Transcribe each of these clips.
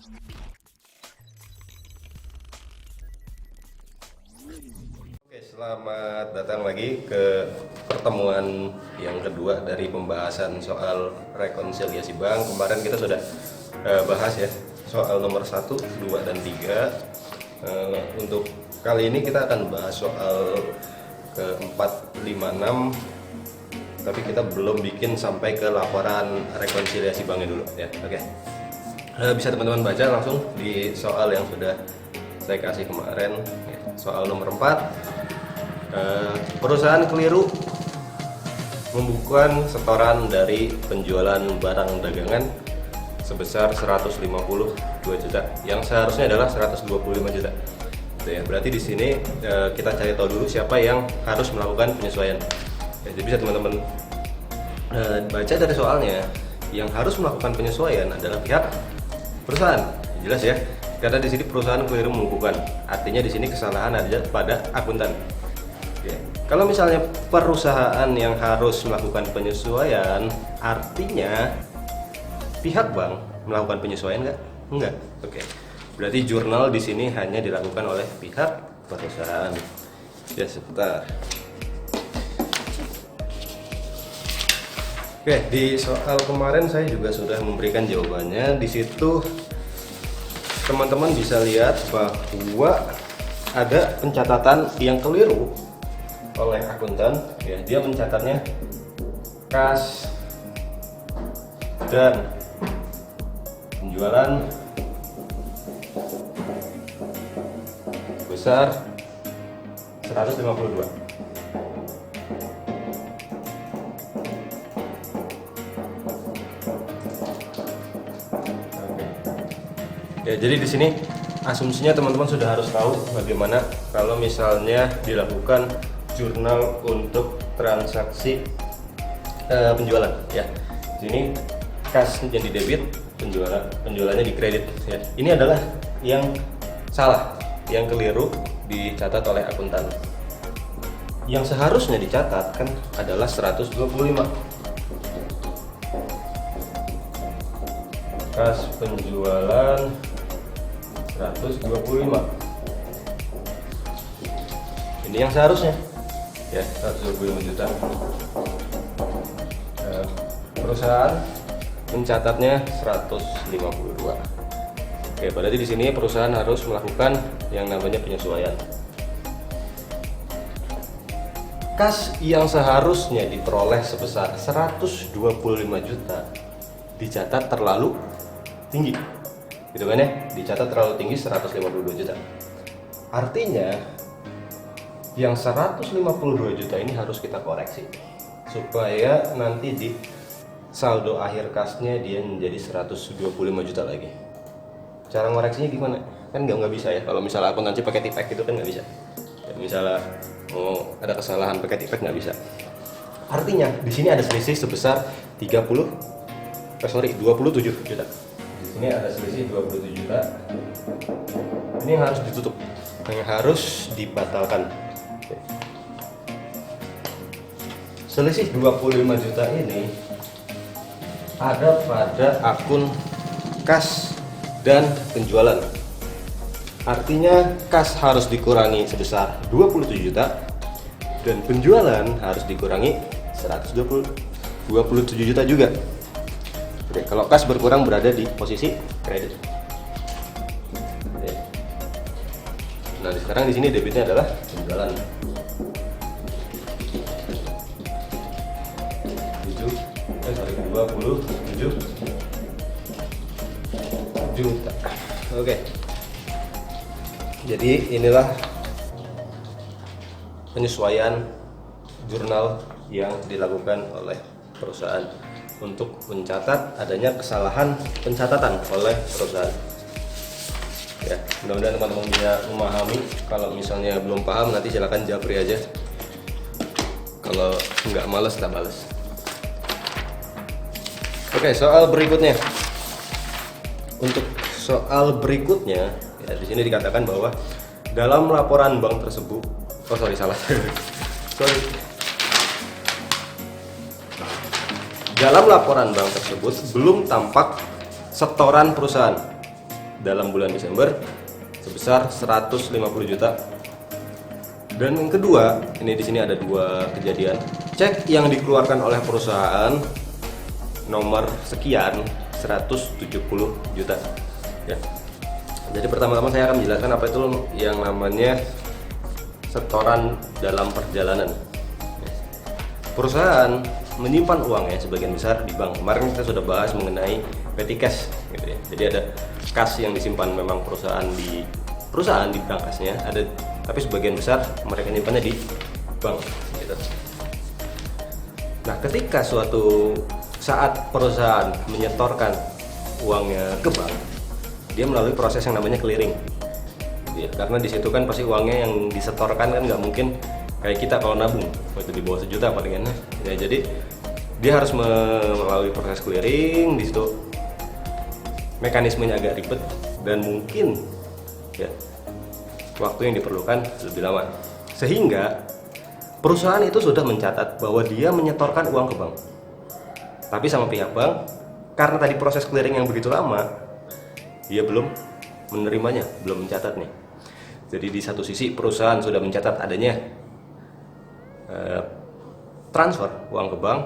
Oke, selamat datang lagi ke pertemuan yang kedua dari pembahasan soal rekonsiliasi bank. Kemarin kita sudah bahas ya soal nomor 1, 2, dan 3. Untuk kali ini kita akan bahas soal ke-4, 5, 6. Tapi kita belum bikin sampai ke laporan rekonsiliasi banknya dulu ya. Oke. Bisa teman-teman baca langsung di soal yang sudah saya kasih kemarin. Soal nomor 4. Perusahaan keliru membukukan setoran dari penjualan barang dagangan sebesar 152 juta yang seharusnya adalah 125 juta. Ya, berarti di sini kita cari tahu dulu siapa yang harus melakukan penyesuaian. Ya, jadi bisa teman-teman baca dari soalnya, yang harus melakukan penyesuaian adalah pihak perusahaan. Jelas ya, karena di sini perusahaan keliru membukukan. Artinya di sini kesalahan ada pada akuntan. Ya. Kalau misalnya perusahaan yang harus melakukan penyesuaian, artinya pihak bank melakukan penyesuaian nggak? Enggak. Oke. Berarti jurnal di sini hanya dilakukan oleh pihak perusahaan. Ya, sebentar. Oke, di soal kemarin saya juga sudah memberikan jawabannya. Di situ teman-teman bisa lihat bahwa ada pencatatan yang keliru oleh akuntan. Ya, dia mencatatnya kas dan penjualan besar 152. Ya, jadi di sini asumsinya teman-teman sudah harus tahu bagaimana kalau misalnya dilakukan jurnal untuk transaksi penjualan ya. Di sini kas yang di debit, penjualannya di kredit ya. Ini adalah yang salah, yang keliru dicatat oleh akuntan. Yang seharusnya dicatat kan adalah 125. Kas penjualan 125. Ini yang seharusnya ya, 125 juta. Perusahaan mencatatnya 152. Oke, berarti di sini perusahaan harus melakukan yang namanya penyesuaian. Kas yang seharusnya diperoleh sebesar 125 juta dicatat terlalu tinggi, gitu kan ya? Dicatat terlalu tinggi 152 juta. Artinya yang 152 juta ini harus kita koreksi supaya nanti di saldo akhir kasnya dia menjadi 125 juta lagi. Cara ngoreksinya gimana? Kan nggak bisa ya. Kalau misalnya akuntansi pakai tipek itu kan nggak bisa. Ya, misalnya ada kesalahan pakai tipek nggak bisa. Artinya di sini ada selisih sebesar 27 juta. Di sini ada selisih 27 juta. Ini yang harus ditutup, yang harus dibatalkan. Selisih 25 juta ini ada pada akun kas dan penjualan. Artinya kas harus dikurangi sebesar 27 juta dan penjualan harus dikurangi 127 juta juga. Oke, kalau kas berkurang berada di posisi kredit. Oke. Nah, sekarang di sini debitnya adalah penjualan. 27 juta. Oke. Jadi inilah penyesuaian jurnal yang dilakukan oleh perusahaan untuk mencatat adanya kesalahan pencatatan oleh perusahaan. Ya, mudah-mudahan teman-teman bisa memahami. Kalau misalnya belum paham nanti silakan japri aja. Kalau nggak males tak balas. Oke, soal berikutnya. Untuk soal berikutnya, ya, di sini dikatakan bahwa dalam laporan bank tersebut, salah. Dalam laporan bank tersebut belum tampak setoran perusahaan dalam bulan Desember sebesar 150 juta. Dan yang kedua, ini di sini ada dua kejadian. Cek yang dikeluarkan oleh perusahaan nomor sekian 170 juta. Ya. Jadi pertama-tama saya akan menjelaskan apa itu yang namanya setoran dalam perjalanan. Perusahaan menyimpan uangnya sebagian besar di bank. Kemarin kita sudah bahas mengenai petty cash, gitu ya. Jadi ada kas yang disimpan memang perusahaan di bank kasnya ada, tapi sebagian besar mereka nyimpannya di bank, gitu. Nah, ketika suatu saat perusahaan menyetorkan uangnya ke bank, dia melalui proses yang namanya clearing. Ya, karena di situ kan pasti uangnya yang disetorkan kan nggak mungkin kayak kita kalau nabung waktu di bawah 1 juta palingan. Ya, jadi dia harus melalui proses clearing. Di situ mekanismenya agak ribet dan mungkin ya waktu yang diperlukan lebih lama, sehingga perusahaan itu sudah mencatat bahwa dia menyetorkan uang ke bank, tapi sama pihak bank karena tadi proses clearing yang begitu lama, dia belum menerimanya, belum mencatatnya. Jadi di satu sisi perusahaan sudah mencatat adanya transfer uang ke bank,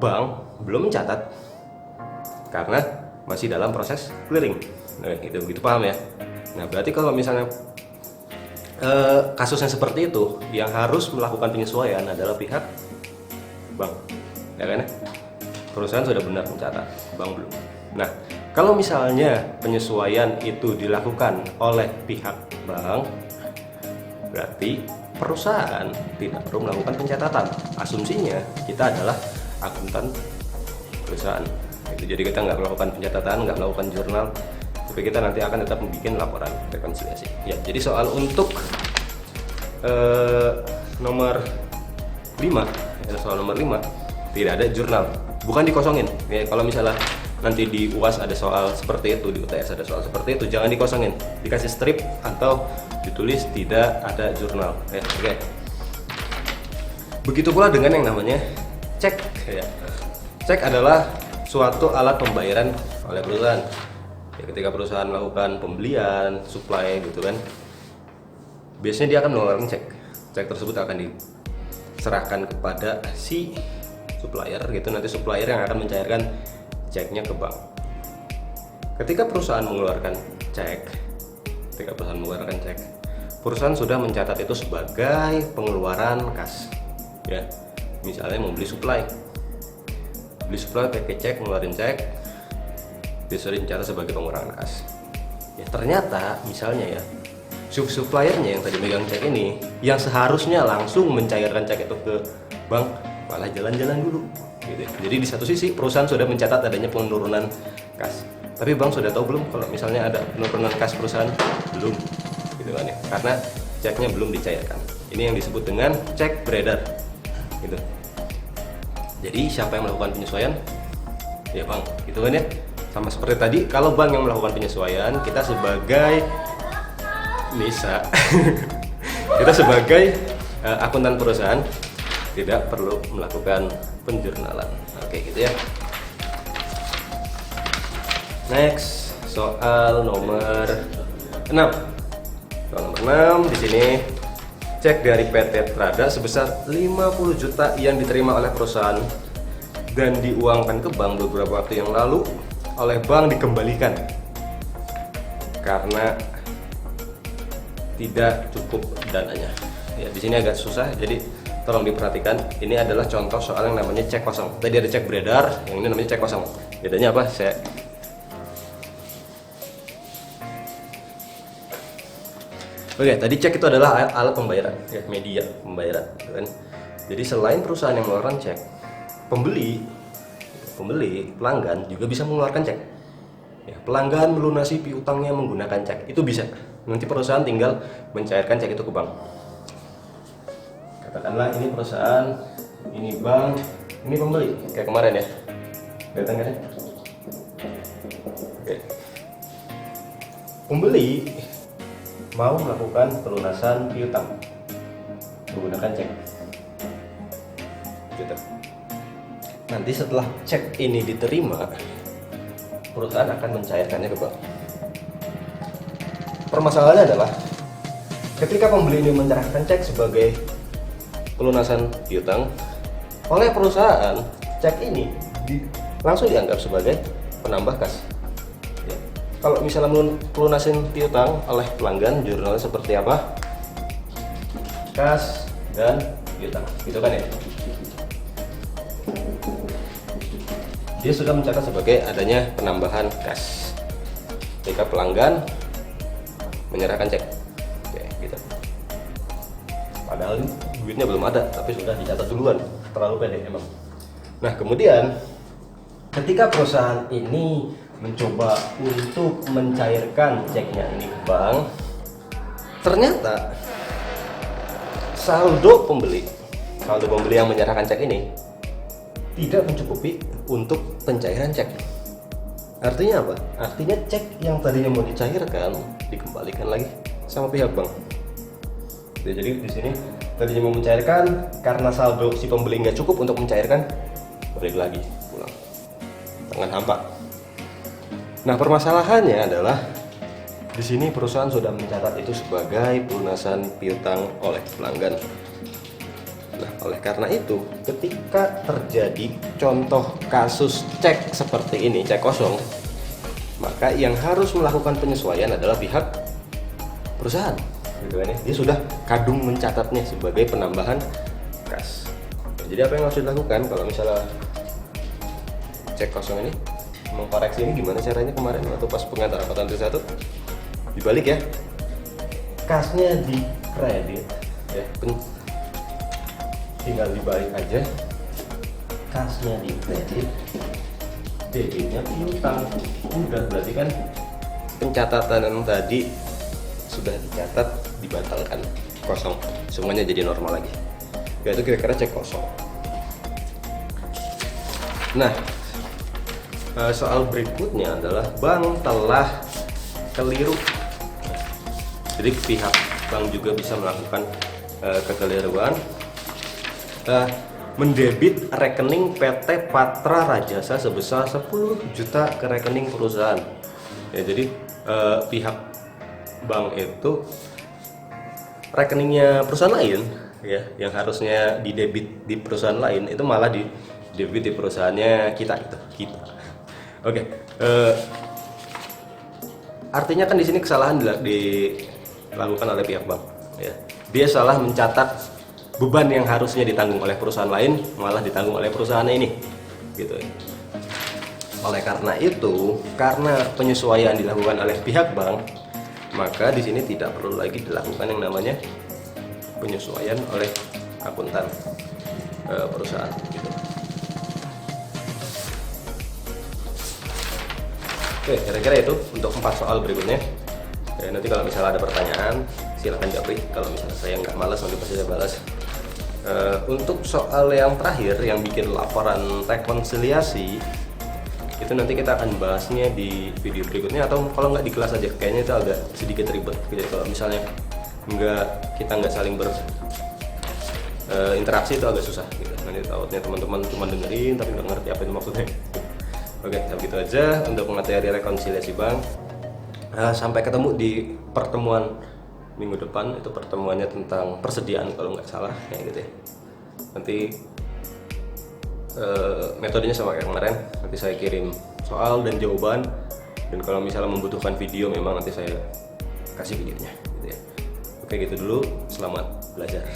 bank belum mencatat karena masih dalam proses clearing. Nah, gitu paham ya? Nah, berarti kalau misalnya kasusnya seperti itu, yang harus melakukan penyesuaian adalah pihak bank, ya kan? Perusahaan sudah benar mencatat, bank belum. Nah, kalau misalnya penyesuaian itu dilakukan oleh pihak bank, berarti perusahaan tidak perlu melakukan pencatatan. Asumsinya kita adalah akuntan perusahaan. Jadi kita nggak melakukan pencatatan, nggak melakukan jurnal, tapi kita nanti akan tetap membuat laporan rekonsiliasi. Ya, jadi soal untuk nomor 5, soal nomor 5 tidak ada jurnal, bukan dikosongin. Ya, kalau misalnya nanti di UAS ada soal seperti itu, di UTS ada soal seperti itu, jangan dikosongin, dikasih strip atau ditulis tidak ada jurnal. Ya, oke. Begitu pula dengan yang namanya cek. Ya. Cek adalah suatu alat pembayaran oleh perusahaan. Ya, ketika perusahaan melakukan pembelian, supply gitu kan, biasanya dia akan mengeluarkan cek. Cek tersebut akan diserahkan kepada si supplier gitu, nanti supplier yang akan mencairkan ceknya ke bank. Ketika perusahaan mengeluarkan cek, perusahaan sudah mencatat itu sebagai pengeluaran kas. Ya, misalnya membeli supply pakai cek, ngeluarin cek, bisa dicatat sebagai pengeluaran kas. Ya, ternyata misalnya ya, suppliernya yang tadi megang cek ini, yang seharusnya langsung mencairkan cek itu ke bank, malah jalan-jalan dulu. Gitu. Jadi di satu sisi perusahaan sudah mencatat adanya penurunan kas, tapi bank sudah tahu belum kalau misalnya ada penurunan kas perusahaan? Belum, gitu kan ya, karena ceknya belum dicairkan. Ini yang disebut dengan cek beredar, gitu. Jadi siapa yang melakukan penyesuaian? Ya bank, gitu kan ya. Sama seperti tadi, kalau bank yang melakukan penyesuaian, kita sebagai kita sebagai akuntan perusahaan tidak perlu melakukan penjurnalan. Oke, gitu ya. Next, soal nomor 6. Soal nomor 6 di sini, cek dari PT Trada sebesar 50 juta yang diterima oleh perusahaan dan diuangkan ke bank beberapa waktu yang lalu, oleh bank dikembalikan karena tidak cukup dananya. Ya, di sini agak susah, jadi tolong diperhatikan. Ini adalah contoh soal yang namanya cek kosong. Tadi ada cek beredar, yang ini namanya cek kosong. Bedanya apa? Oke, tadi cek itu adalah alat pembayaran, ya, media pembayaran, kan? Jadi selain perusahaan yang mengeluarkan cek, pembeli, pelanggan juga bisa mengeluarkan cek. Ya, pelanggan melunasi piutangnya menggunakan cek, itu bisa. Nanti perusahaan tinggal mencairkan cek itu ke bank. Katakanlah ini perusahaan, ini bank, ini pembeli, kayak kemarin ya. Datang kan ya? Oke. Pembeli mau melakukan pelunasan piutang menggunakan cek. Gitu. Nanti setelah cek ini diterima, perusahaan akan mencairkannya ke bank. permasalahannya adalah ketika pembeli ini menyerahkan cek sebagai pelunasan piutang oleh perusahaan, cek ini langsung dianggap sebagai penambah kas. Ya. Kalau misalnya pelunasin piutang oleh pelanggan, jurnalnya seperti apa? Kas dan piutang, gitu kan ya? Dia sudah mencatat sebagai adanya penambahan kas ketika pelanggan menyerahkan cek. Oke, gitu. Padahal duitnya belum ada, tapi sudah dicatat duluan. Terlalu pede emang. Nah, kemudian ketika perusahaan ini mencoba untuk mencairkan ceknya ini ke bank, ternyata saldo pembeli yang menyerahkan cek ini tidak mencukupi untuk pencairan cek. Artinya apa? Artinya cek yang tadinya mau dicairkan dikembalikan lagi sama pihak bank. Jadi di sini tadinya mau mencairkan, karena saldo si pembeli nggak cukup untuk mencairkan, balik lagi pulang tangan hampa. Nah, permasalahannya adalah di sini perusahaan sudah mencatat itu sebagai pelunasan piutang oleh pelanggan. Nah, oleh karena itu, ketika terjadi contoh kasus cek seperti ini, cek kosong, maka yang harus melakukan penyesuaian adalah pihak perusahaan. Gitu kan ya? Dia sudah kadung mencatatnya sebagai penambahan kas. Nah, jadi apa yang harus dilakukan kalau misalnya cek kosong ini? Mengkoreksi ini gimana caranya kemarin waktu pas pengantar angkatan T1? Dibalik ya, kasnya di kredit ya, tinggal dibalik aja, kasnya di kredit, debitnya piutang. Udah, berarti kan pencatatan yang tadi sudah dicatat dibatalkan, kosong, semuanya jadi normal lagi. Ya, itu kira-kira cek kosong. Nah, soal berikutnya adalah bank telah keliru. Jadi pihak bank juga bisa melakukan kekeliruan, mendebit rekening PT Patra Rajasa sebesar 10 juta ke rekening perusahaan. Ya, jadi pihak bank itu rekeningnya perusahaan lain ya, yang harusnya didebit di perusahaan lain, itu malah didebit di perusahaannya kita. Oke, artinya kan di sini kesalahan dilakukan oleh pihak bank. Ya. Dia salah mencatat beban yang harusnya ditanggung oleh perusahaan lain, malah ditanggung oleh perusahaan ini, gitu. Oleh karena itu, karena penyesuaian dilakukan oleh pihak bank, maka di sini tidak perlu lagi dilakukan yang namanya penyesuaian oleh akuntan perusahaan. Gitu. Oke, kira-kira itu untuk 4 soal berikutnya. Ya, nanti kalau misalnya ada pertanyaan, silahkan japri. Kalau misalnya saya nggak malas, nanti pasti saya balas. Untuk soal yang terakhir, yang bikin laporan rekonsiliasi, itu nanti kita akan bahasnya di video berikutnya, atau kalau nggak di kelas aja. Kayaknya itu agak sedikit ribet. Jadi kalau misalnya kita nggak saling berinteraksi, itu agak susah. Gitu. Nanti takutnya teman-teman cuma dengerin tapi nggak ngerti apa itu maksudnya. Oke, begitu aja untuk materi rekonsiliasi bank. Sampai ketemu di pertemuan minggu depan. Itu pertemuannya tentang persediaan kalau nggak salah, kayak gitu ya. Nanti metodenya sama kayak kemarin. Nanti saya kirim soal dan jawaban. Dan kalau misalnya membutuhkan video, memang nanti saya kasih videonya. Gitu ya. Oke, gitu dulu. Selamat belajar.